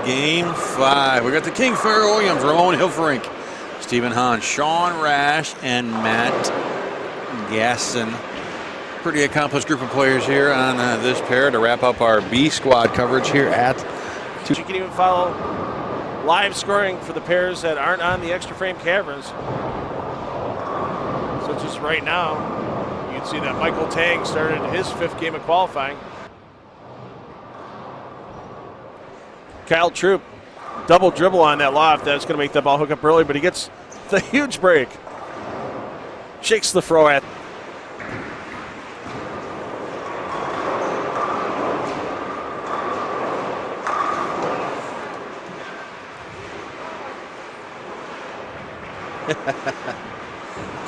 Game 5. We got the King Farrell Williams, Ramon Hilferink, Stephen Hahn, Sean Rash, and Matt Gasson. Pretty accomplished group of players here on this pair to wrap up our B squad coverage here at. You can even follow live scoring for the pairs that aren't on the Extra Frame cameras. So just right now, you can see that Michael Tang started his 5th game of qualifying. Kyle Troop, double dribble on that loft. That's going to make the ball hook up early, but he gets the huge break. Shakes the throw at.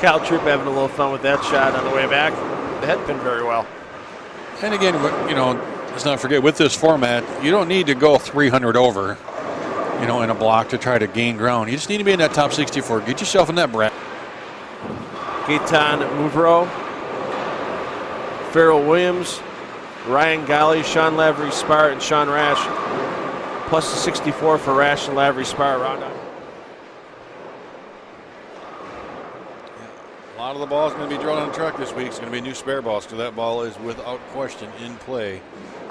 Kyle Troop having a little fun with that shot on the way back. The head pinned very well. And again, you know, let's not forget, with this format, you don't need to go 300 over, you know, in a block to try to gain ground. You just need to be in that top 64. Get yourself in that bracket. Gaetan Mouvreau, Farrell Williams, Ryan Golly, Sean Lavery Spar, and Sean Rash. Plus the 64 for Rash and Lavery Spar round up. A lot of the ball is going to be drawn on the truck this week. It's going to be new spare balls, because that ball is without question in play.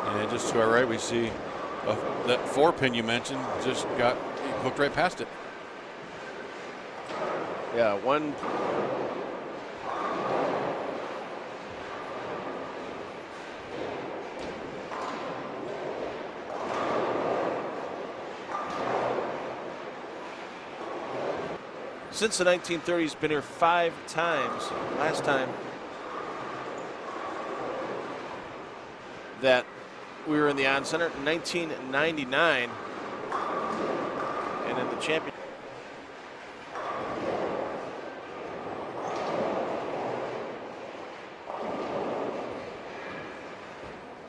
And just to our right, we see that 4-pin you mentioned just got hooked right past it. Yeah, one. Since the 1930s, been here 5 times. Last time that we were in the On Center in 1999, and in the champion.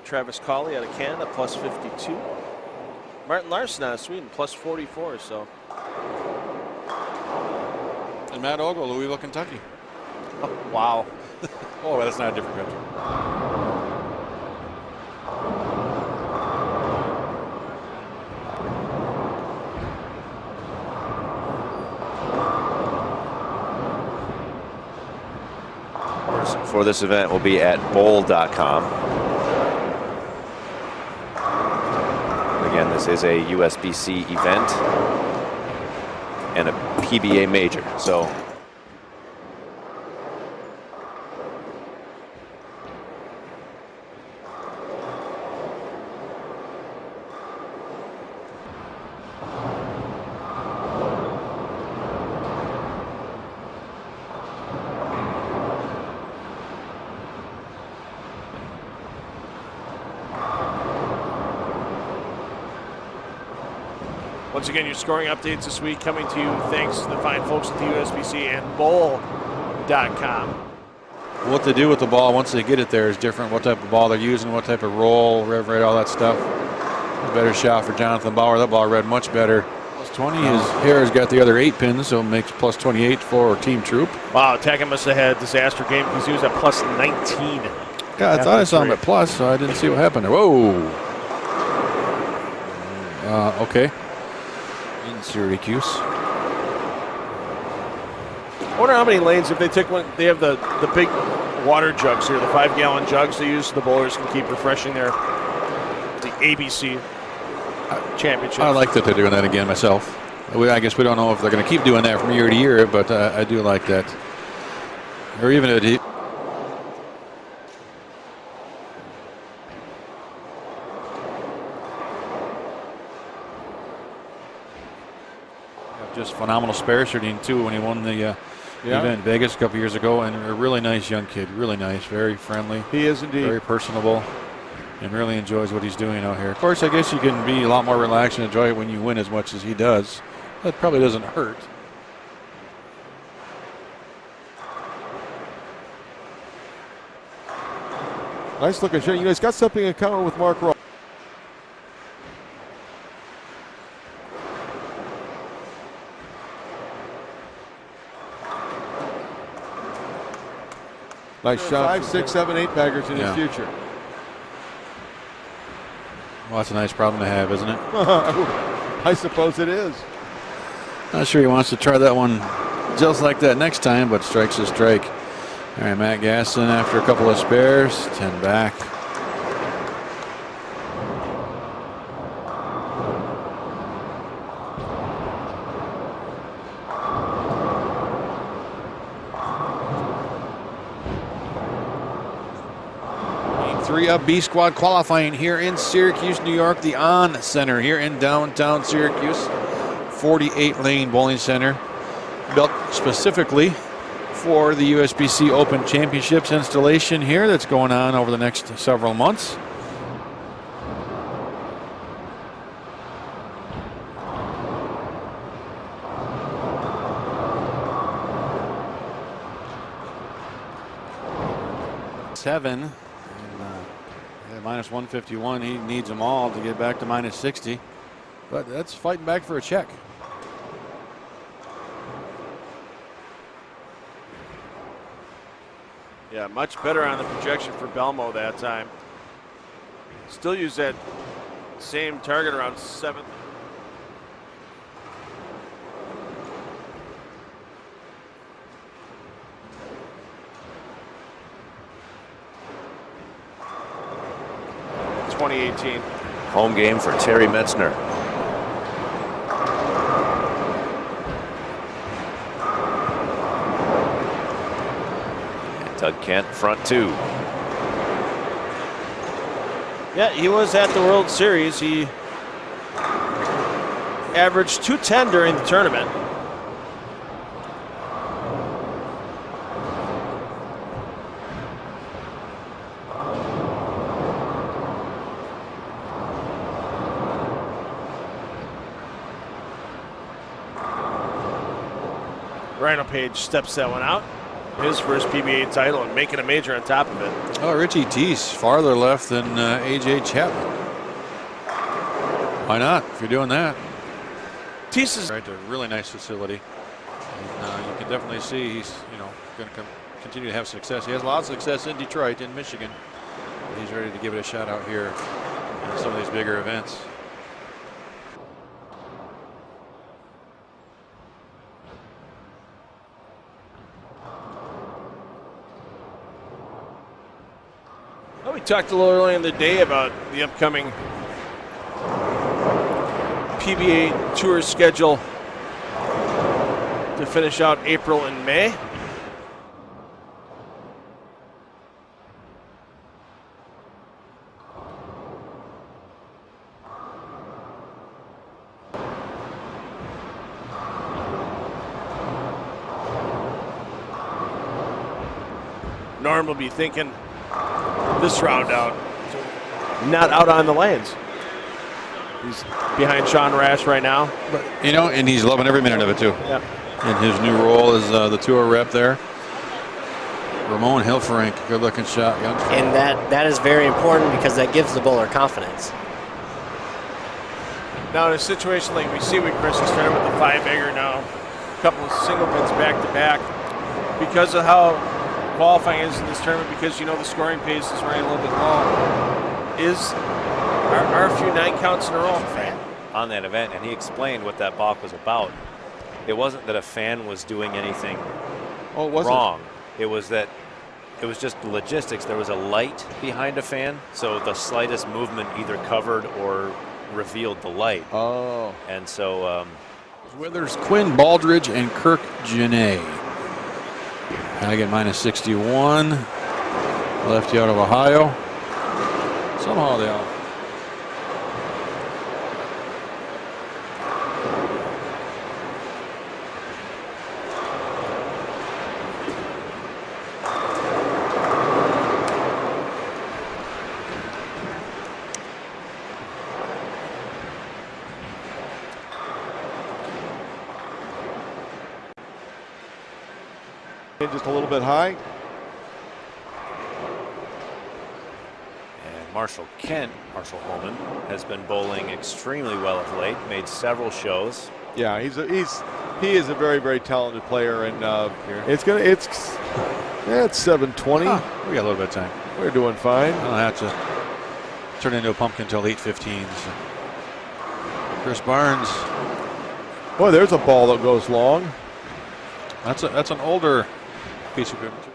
Travis Colley out of Canada, plus 52. Martin Larsson out of Sweden, plus 44. So. And Matt Ogle, Louisville, Kentucky. Oh, wow. Oh, that's not a different country. For this event will be at bowl.com. Again, this is a USBC event and a PBA major. So once again, your scoring updates this week coming to you thanks to the fine folks at the USBC and bowl.com. What they do with the ball once they get it there is different. What type of ball they're using, what type of roll, rev rate, all that stuff. A better shot for Jonathan Bauer. That ball read much better. Plus 20. His hair's got the other 8 pins, so it makes plus 28 for Team Troop. Wow, Tackett must have had a disaster game because he was at plus 19. Yeah, I thought I saw him at plus, so I didn't see what happened there. Whoa. Okay. In Syracuse. I wonder how many lanes, if they take one, they have the big water jugs here, the 5-gallon jugs they use, the bowlers can keep refreshing the ABC championship. I like that they're doing that again myself. I guess we don't know if they're going to keep doing that from year to year, but I do like that. Or even if just phenomenal spare shooting too when he won the event in Vegas a couple years ago, and a really nice young kid, really nice, very friendly. He is indeed. Very personable, and really enjoys what he's doing out here. Of course, I guess you can be a lot more relaxed and enjoy it when you win as much as he does. That probably doesn't hurt. Nice looking shot. You know, he's got something in common with Mark Ross. Nice shot. 5, 6, 7, 8 baggers in his future. Well, that's a nice problem to have, isn't it? I suppose it is. Not sure he wants to try that one just like that next time, but strike's a strike. All right, Matt Gaston after a couple of spares, 10 back. Game 3 of B Squad qualifying here in Syracuse, New York, the On Center here in downtown Syracuse. 48-lane bowling center built specifically for the USBC Open Championships installation here that's going on over the next several months. Seven, and, minus 151. He needs them all to get back to minus 60, but that's fighting back for a check. Yeah, much better on the projection for Belmo that time. Still use that same target around 7th. Home game for Terry Metzner. And Doug Kent, front two. Yeah, he was at the World Series. He averaged 210 during the tournament. Rhino Page steps that one out. His first PBA title and making a major on top of it. Oh, Richie Teese farther left than AJ Chapman. Why not if you're doing that? Teese is right, a really nice facility. And, you can definitely see he's going to continue to have success. He has a lot of success in Detroit, in Michigan. He's ready to give it a shot out here in some of these bigger events. Well, we talked a little earlier in the day about the upcoming PBA Tour schedule to finish out April and May. Norm will be thinking this round out, not out on the lanes. He's behind Sean Rash right now. But and he's loving every minute of it too. Yeah. In his new role as the tour rep there. Ramon Hilferink, good looking shot, youngster. And that is very important because that gives the bowler confidence. Now in a situation like we see with Chris, he's starting with the 5-bagger now, a couple of single pins back to back. Because of how qualifying is in this tournament, because the scoring pace is running a little bit low, are a few 9 counts in a row On that event, and he explained what that balk was about. It wasn't that a fan was doing anything wrong. It was that it was just logistics. There was a light behind a fan, so the slightest movement either covered or revealed the light. Oh. And so Withers, Quinn Baldridge, and Kirk Janae. Hagen minus 61. Lefty out of Ohio. Somehow they all. Just a little bit high. and Marshall Holman, has been bowling extremely well of late. Made several shows. Yeah, he is a very, very talented player, and it's 7:20. Oh, we got a little bit of time. We're doing fine. I don't have to turn into a pumpkin until 8:15. So. Chris Barnes. Boy, there's a ball that goes long. That's an older piece of equipment.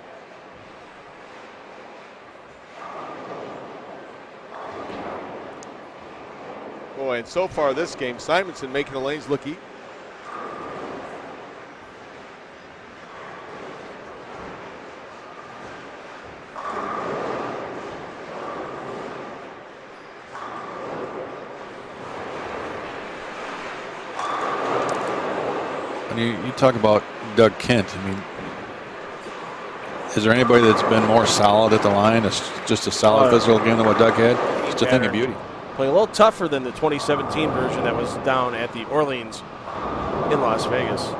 Boy, and so far this game, Simonson making the lanes look easy. You talk about Doug Kent. I mean, is there anybody that's been more solid at the line? It's just a solid physical game than what Doug had. It's a thing of beauty. Play a little tougher than the 2017 version that was down at the Orleans in Las Vegas.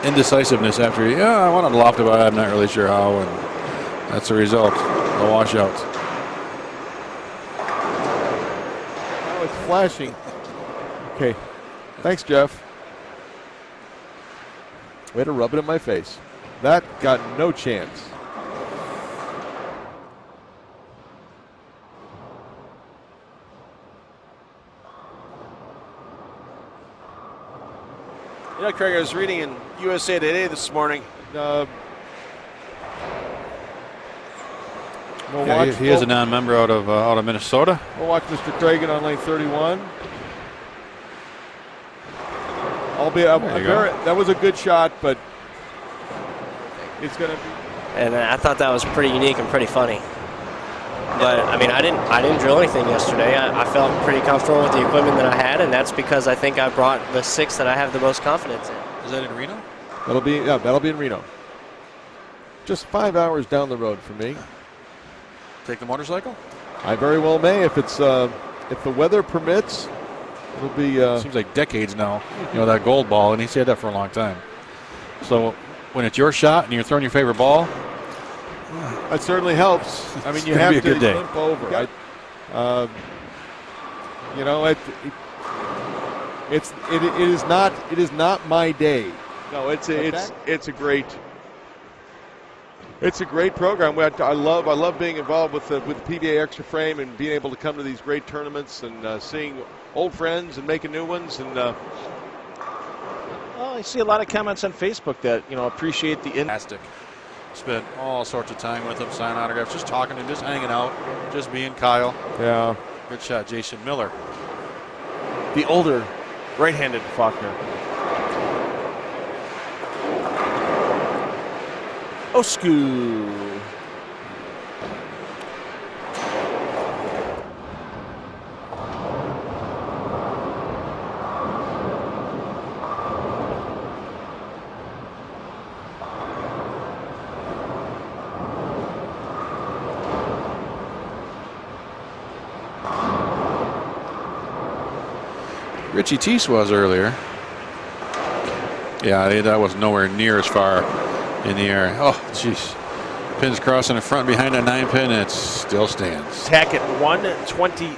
Indecisiveness after, I wanted to loft it, but I'm not really sure how, and that's the result. A washout. Now it's flashing. Okay. Thanks, Jeff. Way to rub it in my face. That got no chance. You know, Craig, I was reading in USA Today this morning. He is a non-member out of Minnesota. We'll watch Mr. Cragen on lane 31. That was a good shot, but it's going to be. And I thought that was pretty unique and pretty funny. But I mean, I didn't drill anything yesterday. I felt pretty comfortable with the equipment that I had, and that's because I think I brought the 6 that I have the most confidence in. Is that in Reno? That'll be in Reno. Just 5 hours down the road for me. Take the motorcycle? I very well may if the weather permits. It'll be. Seems like decades now. You know, that gold ball, and he's had that for a long time. So when it's your shot and you're throwing your favorite ball, that certainly helps. I mean, you have to limp over. It is not my day. No, it's a great program. I love being involved with the PBA Extra Frame and being able to come to these great tournaments and seeing old friends and making new ones. And well, I see a lot of comments on Facebook that appreciate the fantastic. Spent all sorts of time with him, signing autographs, just talking to him, just hanging out, just being Kyle. Yeah. Good shot, Jason Miller. The older right-handed Faulkner. Osku. Richie Teese was earlier. Yeah, that was nowhere near as far in the air. Oh, jeez. Pins crossing the front behind that 9-pin, and it still stands. Tack at 123.